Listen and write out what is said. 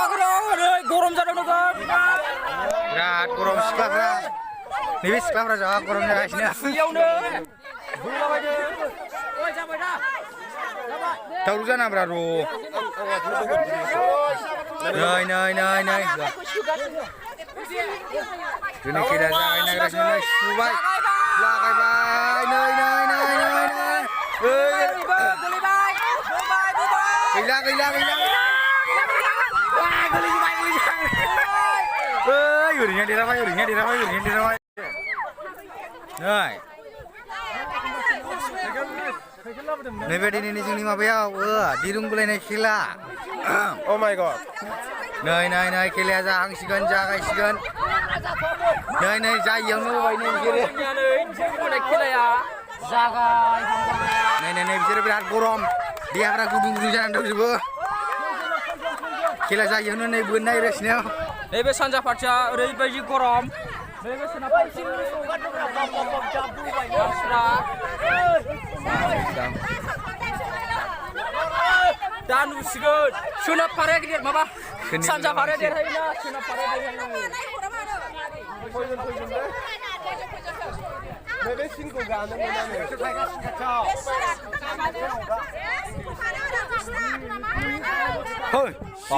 गरम जादों नोगोद बिराद गरम सिख्लाफ्रा नैबे सिख्लाफ्रा जा गरम जागासिनो फुलियावनो बुंलाबायदो ओइ जाबाय दा दावराव जानाब्रा र' नै दिनै खेला जागायनो नागिरगासिनो नै सुबाय लागायबाय नै गैला ओरैनो देरहाबाय नैबे दिनैनि जोंनि माबायाव दिरुं बोलायनाय खेला Oh my god. नै खेलाया जाहांसिगोन जागायसिगोन नै जायियावनो होबाय नै बिसोरो खेलाया जागाय नै बिसोरो बिराद गरम देहाफ्रा गुदुं जानानै दंजोबो खेला जायियावनो नै बोनो नागिरगासिनो नैबे सानजा पार्टिया ओरैबायदि गरम नैबे सोनाब पार्टिया दा नुसिगोन सोनाब पार्टिया गिदिर माबा सानजा पार्टिया देरहायोना सोनाब पार्टिया देरहायो Maybe single gana mo na.